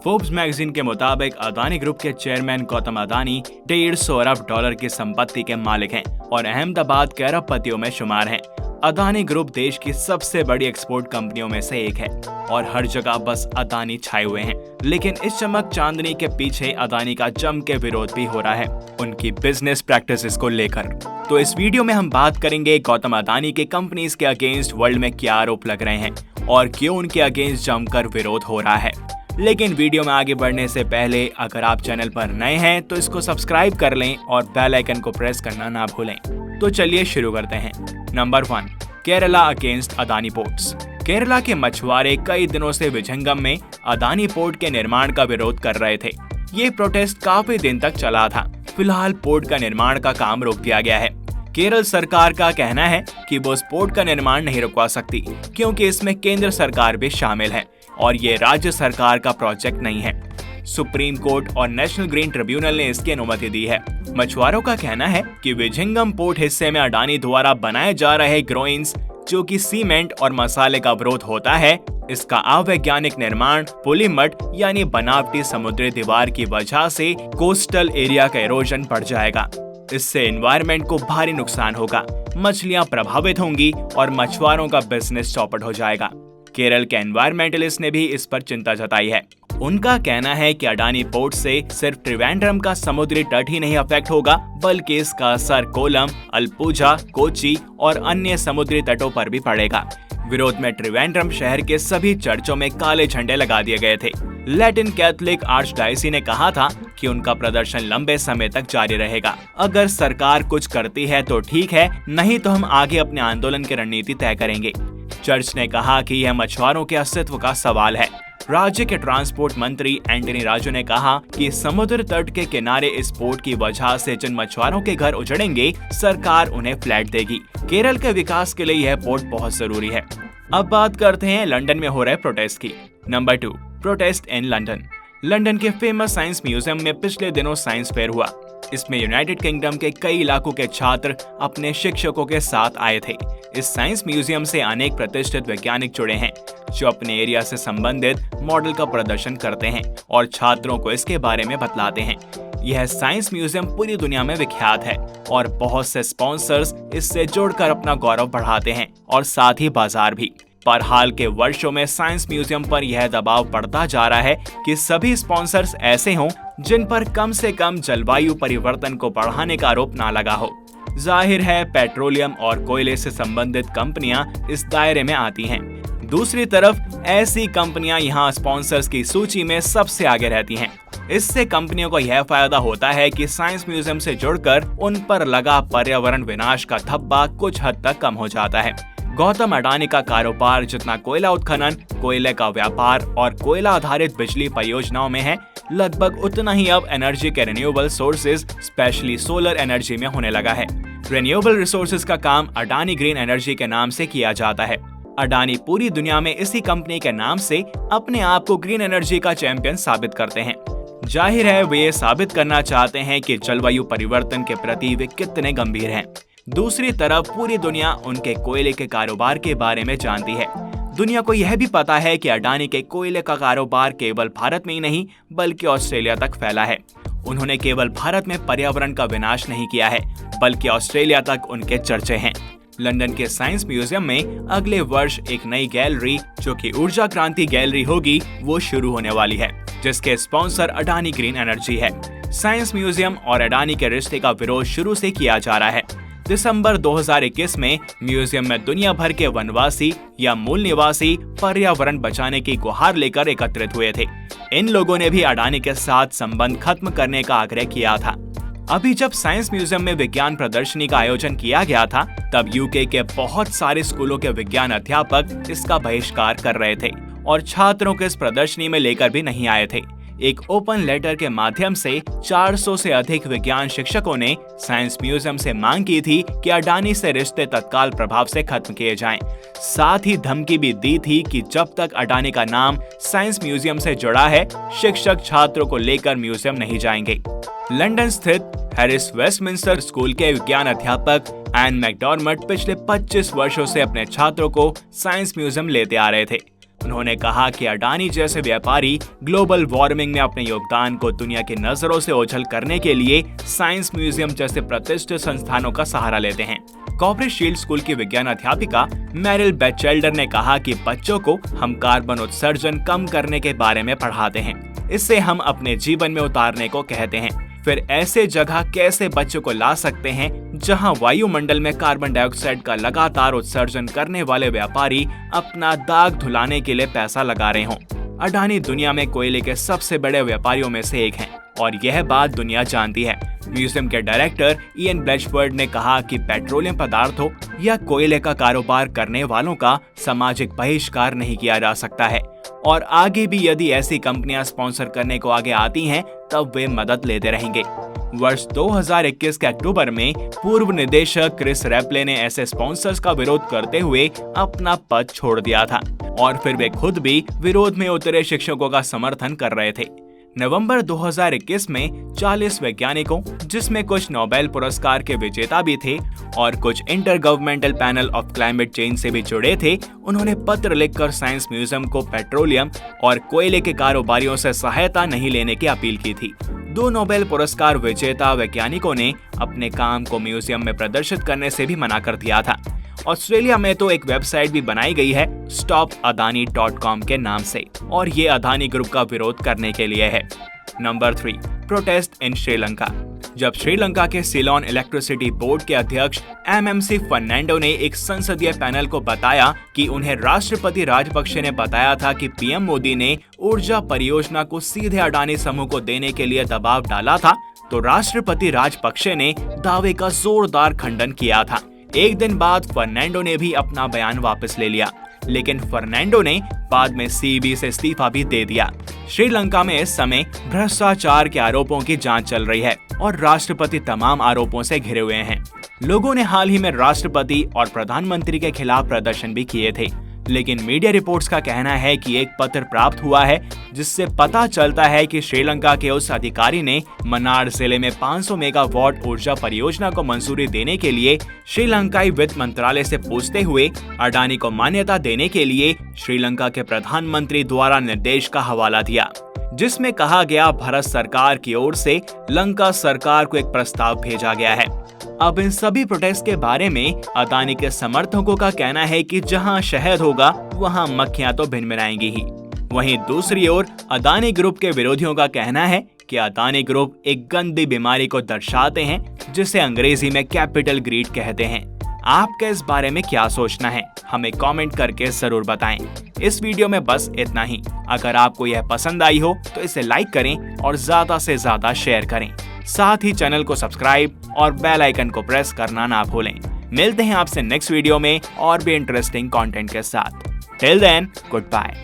Forbes magazine के मुताबिक Adani group के चेयरमैन गौतम अदानी $150 अरब की संपत्ति के मालिक हैं और अहमदाबाद के अरबपतियों में शुमार हैं। अदानी ग्रुप देश की सबसे बड़ी एक्सपोर्ट कंपनियों में से एक है और हर जगह बस अदानी छाए हुए हैं। लेकिन इस चमक चांदनी के पीछे अदानी का जम के विरोध भी हो रहा है उनकी बिजनेस प्रैक्टिसेस को लेकर। तो इस वीडियो में हम बात करेंगे गौतम अदानी के कंपनीज के अगेंस्ट वर्ल्ड में क्या आरोप लग रहे हैं और क्यों उनके अगेंस्ट जमकर विरोध हो रहा है। लेकिन वीडियो में आगे बढ़ने से पहले अगर आप चैनल पर नए हैं तो इसको सब्सक्राइब कर लें और बेल आइकन को प्रेस करना ना भूलें। तो चलिए शुरू करते हैं। Number 1, Kerala against Adani ports. Kerala के मछुआरे कई दिनों से विझंगम में अदानी पोर्ट के निर्माण का विरोध कर रहे थे। ये प्रोटेस्ट काफी दिन तक चला था। फिलहाल पोर्ट का निर्माण का काम रोक दिया गया है। केरल सरकार का कहना है कि वो इस पोर्ट का निर्माण नहीं रुकवा सकती क्योंकि इसमें केंद्र सरकार भी शामिल है और ये राज्य सरकार का प्रोजेक्ट नहीं है। सुप्रीम कोर्ट और नेशनल ग्रीन ट्रिब्यूनल ने इसकी अनुमति दी है। मछुआरों का कहना है कि विझंगम पोर्ट हिस्से में अडानी द्वारा बनाए जा रहे ग्रोइंस, जो कि सीमेंट और मसाले का विरोध होता है, इसका अवैज्ञानिक निर्माण पुलिमट यानी बनावटी समुद्री दीवार की वजह से कोस्टल एरिया का इरोजन बढ़ जाएगा। इससे एनवायरनमेंट को भारी नुकसान होगा, मछलियां प्रभावित होंगी और मछुआरों का बिजनेस चौपट हो जाएगा। केरल के एनवायरमेंटलिस्ट ने भी इस पर चिंता जताई है। उनका कहना है कि अडानी पोर्ट से सिर्फ त्रिवेंद्रम का समुद्री तट ही नहीं अफेक्ट होगा, बल्कि इसका असर कोलम, अलपुझा, कोची और अन्य समुद्री तटों पर भी पड़ेगा। विरोध में त्रिवेंद्रम शहर के सभी चर्चों में काले झंडे लगा दिए गए थे। लैटिन कैथोलिक आर्चडायसी ने कहा था कि उनका प्रदर्शन लंबे समय तक जारी रहेगा। अगर सरकार कुछ करती है तो ठीक है, नहीं तो हम आगे अपने आंदोलन की रणनीति तय करेंगे। चर्च ने कहा कि यह मछुआरों के अस्तित्व का सवाल है। राज्य के ट्रांसपोर्ट मंत्री एंटनी राजू ने कहा कि समुद्र तट के किनारे इस पोर्ट की वजह से जिन मछुआरों के घर उजड़ेंगे, सरकार उन्हें फ्लैट देगी। केरल के विकास के लिए यह पोर्ट बहुत जरूरी है। अब बात करते हैं लंदन में हो रहे प्रोटेस्ट की। Number 2, protest in London. London के फेमस साइंस म्यूजियम में पिछले दिनों साइंस फेयर हुआ। इसमें यूनाइटेड किंगडम के कई इलाकों के छात्र अपने शिक्षकों के साथ आए थे। इस साइंस म्यूजियम से अनेक प्रतिष्ठित वैज्ञानिक जुड़े हैं जो अपने एरिया से संबंधित मॉडल का प्रदर्शन करते हैं और छात्रों को इसके बारे में बतलाते हैं। यह साइंस म्यूजियम पूरी दुनिया में विख्यात है और बहुत से स्पॉन्सर्स इससे जुड़कर अपना गौरव बढ़ाते हैं और साथ ही बाजार भी। पर हाल के वर्षों में साइंस म्यूजियम पर यह दबाव बढ़ता जा रहा है कि सभी स्पॉन्सर्स ऐसे हों जिन पर कम से कम जलवायु परिवर्तन को बढ़ाने का आरोप ना लगा हो। जाहिर है पेट्रोलियम और कोयले से संबंधित कंपनियां इस दायरे में आती हैं। दूसरी तरफ ऐसी कंपनियां यहां स्पॉन्सर्स की सूची में सबसे आगे रहती हैं। इससे कंपनियों को यह फायदा होता है कि साइंस म्यूजियम से जुड़कर उन पर लगा पर्यावरण विनाश का धब्बा कुछ हद तक कम हो जाता है। गौतम अडानी का कारोबार जितना कोयला उत्खनन, कोयले का व्यापार और कोयला आधारित बिजली परियोजनाओं में है, लगभग उतना ही अब एनर्जी के renewable sources, specially solar energy में होने लगा है। रिन्यूएबल रिसोर्सेज का काम अडानी ग्रीन एनर्जी के नाम से किया जाता है। अडानी पूरी दुनिया में इसी कंपनी के नाम से अपने आप को ग्रीन एनर्जी का चैंपियन साबित करते हैं। जाहिर है वे ये साबित करना चाहते हैं कि जलवायु परिवर्तन के प्रति वे कितने गंभीर हैं। दूसरी तरफ पूरी दुनिया उनके कोयले के कारोबार के बारे में जानती है। दुनिया को यह भी पता है कि अडानी के कोयले का कारोबार केवल भारत में ही नहीं बल्कि ऑस्ट्रेलिया तक फैला है। उन्होंने केवल भारत में पर्यावरण का विनाश नहीं किया है बल्कि ऑस्ट्रेलिया तक उनके चर्चे हैं। लंदन के साइंस म्यूजियम में अगले वर्ष एक नई गैलरी, जो कि ऊर्जा क्रांति गैलरी होगी, वो शुरू होने वाली है, जिसके स्पॉन्सर अडानी ग्रीन एनर्जी है। साइंस म्यूजियम और अडानी के रिश्ते का विरोध शुरू से किया जा रहा है। दिसंबर 2021 में म्यूजियम में दुनिया भर के वनवासी या मूल निवासी पर्यावरण बचाने की गुहार लेकर एकत्रित हुए थे। इन लोगों ने भी अडानी के साथ संबंध खत्म करने का आग्रह किया था। अभी जब साइंस म्यूजियम में विज्ञान प्रदर्शनी का आयोजन किया गया था, तब यूके के बहुत सारे स्कूलों के विज्ञान अध्यापक इसका बहिष्कार कर रहे थे और छात्रों को इस प्रदर्शनी में लेकर भी नहीं आए थे। एक ओपन लेटर के माध्यम से 400 से अधिक विज्ञान शिक्षकों ने साइंस म्यूजियम से मांग की थी कि अडानी से रिश्ते तत्काल प्रभाव से खत्म किए जाएं। साथ ही धमकी भी दी थी कि जब तक अडानी का नाम साइंस म्यूजियम से जुड़ा है, शिक्षक छात्रों को लेकर म्यूजियम नहीं जाएंगे। लंदन स्थित हैरिस वेस्टमिंस्टर स्कूल के विज्ञान अध्यापक एन मैकडॉर्मट पिछले 25 वर्षों से अपने छात्रों को साइंस म्यूजियम लेते आ रहे थे। उन्होंने कहा कि अडानी जैसे व्यापारी ग्लोबल वार्मिंग में अपने योगदान को दुनिया की नजरों से ओझल करने के लिए साइंस म्यूजियम जैसे प्रतिष्ठित संस्थानों का सहारा लेते हैं। कॉर्पोरेट शील्ड स्कूल की विज्ञान अध्यापिका मैरिल बैचेल्डर ने कहा कि बच्चों को हम कार्बन उत्सर्जन कम करने के बारे में पढ़ाते हैं, इससे हम अपने जीवन में उतारने को कहते हैं। फिर ऐसे जगह कैसे बच्चों को ला सकते हैं जहां वायुमंडल में कार्बन डाइऑक्साइड का लगातार उत्सर्जन करने वाले व्यापारी अपना दाग धुलाने के लिए पैसा लगा रहे हों। अडानी दुनिया में कोयले के सबसे बड़े व्यापारियों में से एक हैं और यह बात दुनिया जानती है। म्यूजियम के डायरेक्टर इयन ब्लैचफोर्ड ने कहा कि पेट्रोलियम पदार्थों या कोयले का कारोबार करने वालों का सामाजिक बहिष्कार नहीं किया जा सकता है और आगे भी यदि ऐसी कंपनियां स्पॉन्सर करने को आगे आती हैं तब वे मदद लेते रहेंगे। वर्ष 2021 के अक्टूबर में पूर्व निदेशक क्रिस रेपले ने ऐसे स्पॉन्सर्स का विरोध करते हुए अपना पद छोड़ दिया था और फिर वे खुद भी विरोध में उतरे शिक्षकों का समर्थन कर रहे थे। नवंबर 2021 में 40 वैज्ञानिकों, जिसमें कुछ नोबेल पुरस्कार के विजेता भी थे और कुछ inter governmental panel of climate change से भी जुड़े थे, उन्होंने पत्र लिखकर साइंस म्यूजियम को पेट्रोलियम और कोयले के कारोबारियों से सहायता नहीं लेने की अपील की थी। 2 नोबेल पुरस्कार विजेता वैज्ञानिकों ने अपने काम को म्यूजियम में प्रदर्शित करने से भी मना कर दिया था। ऑस्ट्रेलिया में तो एक वेबसाइट भी बनाई गई है stopadani.com के नाम से और ये अदानी ग्रुप का विरोध करने के लिए है। Number 3, protest in Sri Lanka. जब श्रीलंका के सिलोन इलेक्ट्रिसिटी बोर्ड के अध्यक्ष MMC फर्नांडो ने एक संसदीय पैनल को बताया कि उन्हें राष्ट्रपति राजपक्षे ने बताया था कि पीएम मोदी ने ऊर्जा परियोजना को सीधे अडानी समूह को देने के लिए दबाव डाला था, तो राष्ट्रपति राजपक्षे ने दावे का जोरदार खंडन किया था। एक दिन बाद फर्नांडो ने भी अपना बयान वापस ले लिया, लेकिन फर्नांडो ने बाद में CB से इस्तीफा भी दे दिया। श्रीलंका में इस समय भ्रष्टाचार के आरोपों की जांच चल रही है और राष्ट्रपति तमाम आरोपों से घिरे हुए हैं। लोगों ने हाल ही में राष्ट्रपति और प्रधानमंत्री के खिलाफ प्रदर्शन भी किए थे, लेकिन मीडिया रिपोर्ट्स का कहना है कि एक पत्र प्राप्त हुआ है जिससे पता चलता है कि श्रीलंका के उस अधिकारी ने मनार जिले में 500 मेगावाट ऊर्जा परियोजना को मंजूरी देने के लिए श्रीलंकाई वित्त मंत्रालय से पूछते हुए अडानी को मान्यता देने के लिए श्रीलंका के प्रधानमंत्री द्वारा निर्देश का हवाला दिया, जिसमें कहा गया भारत सरकार की ओर से लंका सरकार को एक प्रस्ताव भेजा गया है। अब इन सभी प्रोटेस्ट के बारे में अदानी के समर्थकों का कहना है कि जहां शहद होगा वहां मक्खियां तो भिनभिनाएंगी ही। वहीं दूसरी ओर अदानी ग्रुप के विरोधियों का कहना है कि अदानी ग्रुप एक गंदी बीमारी को दर्शाते हैं जिसे अंग्रेजी में कैपिटल ग्रीड कहते हैं। आपका इस बारे में क्या सोचना है, हमें कमेंट करके जरूर बताएं। इस वीडियो में बस इतना ही। अगर आपको यह पसंद आई हो तो इसे लाइक करें और ज्यादा से ज्यादा शेयर करें। साथ ही चैनल को सब्सक्राइब और बेल आइकन को प्रेस करना ना भूलें। मिलते हैं आपसे नेक्स्ट वीडियो में और भी इंटरेस्टिंग कंटेंट के साथ। Till then, good bye.